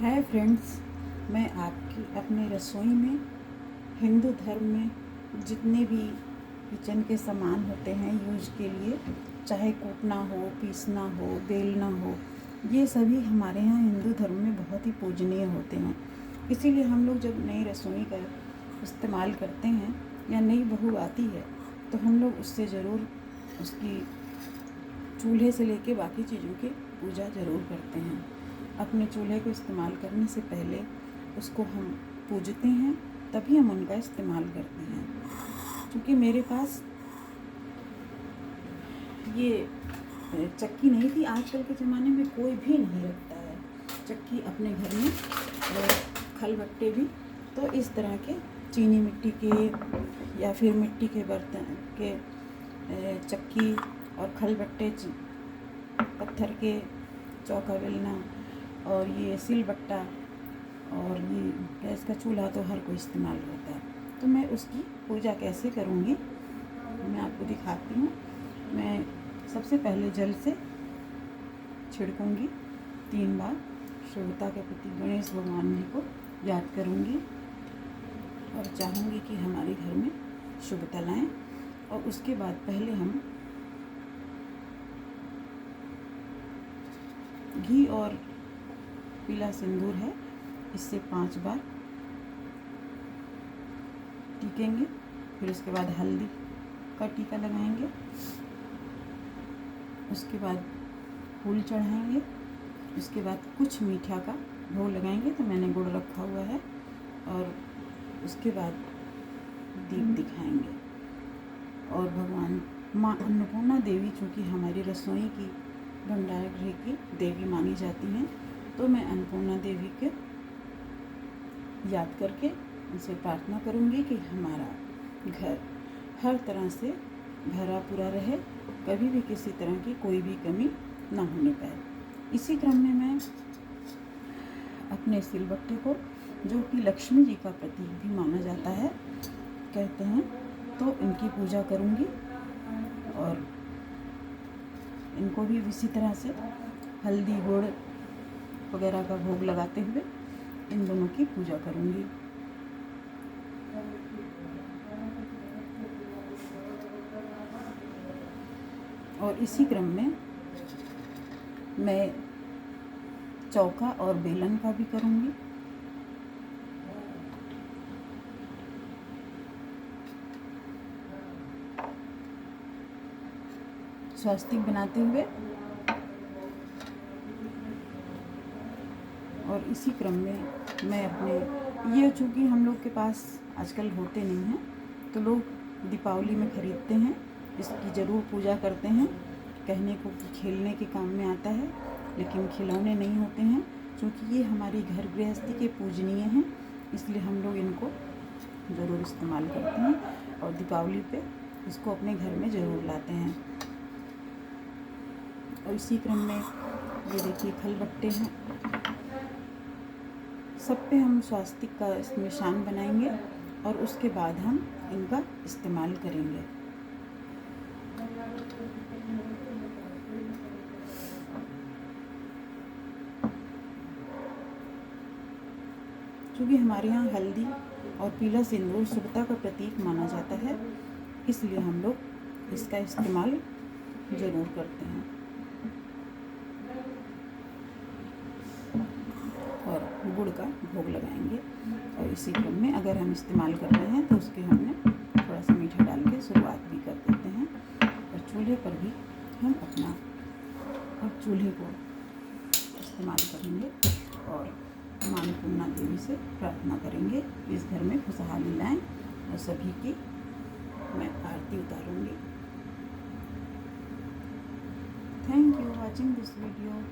Hi friends, मैं आपकी अपने रसोई में हिंदू धर्म में जितने भी किचन के सामान होते हैं यूज के लिए, चाहे कूटना हो, पीसना हो, बेलना हो, ये सभी हमारे यहाँ हिंदू धर्म में बहुत ही पूजनीय होते हैं। इसीलिए हम लोग जब नई रसोई का इस्तेमाल करते हैं या नई बहू आती है तो हम लोग उससे ज़रूर उसकी चूल्हे से लेके बाकी चीज़ों की पूजा ज़रूर करते हैं। अपने चूल्हे को इस्तेमाल करने से पहले उसको हम पूजते हैं, तभी हम उनका इस्तेमाल करते हैं। क्योंकि मेरे पास ये चक्की नहीं थी, आजकल के ज़माने में कोई भी नहीं रखता है चक्की अपने घर में, और खलबट्टे भी। तो इस तरह के चीनी मिट्टी के या फिर मिट्टी के बर्तन के चक्की और खलबट्टे, पत्थर के चौका बेलना और ये सिलबट्टा और ये गैस का चूल्हा तो हर कोई इस्तेमाल करता है। तो मैं उसकी पूजा कैसे करूँगी मैं आपको दिखाती हूँ। मैं सबसे पहले जल से छिड़कूँगी 3 बार, शुभता के प्रति गणेश भगवान जी को याद करूँगी और चाहूँगी कि हमारे घर में शुभता लाएँ। और उसके बाद पहले हम घी और पीला सिंदूर है, इससे 5 बार टीकेंगे। फिर उसके बाद हल्दी का टीका लगाएंगे, उसके बाद फूल चढ़ाएंगे, उसके बाद कुछ मीठा का भोग लगाएंगे। तो मैंने गुड़ रखा हुआ है, और उसके बाद दीप दिखाएंगे। और भगवान माँ अन्नपूर्णा देवी, चूँकि हमारी रसोई की भंडार गृह की देवी मानी जाती हैं, तो मैं अन्नपूर्णा देवी के याद करके उनसे प्रार्थना करूँगी कि हमारा घर हर तरह से भरा पूरा रहे, कभी भी किसी तरह की कोई भी कमी ना होने पाए। इसी क्रम में मैं अपने सिलबट्टे को, जो कि लक्ष्मी जी का प्रतीक भी माना जाता है कहते हैं, तो इनकी पूजा करूँगी। और इनको भी इसी तरह से हल्दी गुड़ वगैरह का भोग लगाते हुए इन दोनों की पूजा करूँगी। और इसी क्रम में मैं चौका और बेलन का भी करूँगी। स्वास्तिक बनाते हुए, और इसी क्रम में मैं अपने ये, चूँकि हम लोग के पास आजकल होते नहीं हैं, तो लोग दीपावली में ख़रीदते हैं, इसकी ज़रूर पूजा करते हैं। कहने को कि खेलने के काम में आता है, लेकिन खिलौने नहीं होते हैं। क्योंकि ये हमारी घर गृहस्थी के पूजनीय हैं, इसलिए हम लोग इनको ज़रूर इस्तेमाल करते हैं और दीपावली पे इसको अपने घर में ज़रूर लाते हैं। और इसी क्रम में ये देखिए खलबट्टे हैं, सब पे हम स्वास्तिक का निशान बनाएंगे और उसके बाद हम इनका इस्तेमाल करेंगे। क्योंकि हमारे यहाँ हल्दी और पीला सिंदूर शुभता का प्रतीक माना जाता है, इसलिए हम लोग इसका इस्तेमाल ज़रूर करते हैं। और गुड़ का भोग लगाएंगे। और इसी क्रम में अगर हम इस्तेमाल कर रहे हैं तो उसके हमने थोड़ा सा मीठा डाल के शुरुआत भी कर देते हैं। और चूल्हे पर भी हम अपना अब चूल्हे को इस्तेमाल करेंगे और माँ अन्नपूर्णा देवी से प्रार्थना करेंगे इस घर में खुशहाली लाएं, और सभी की मैं आरती उतारूँगी। Thank you watching this video.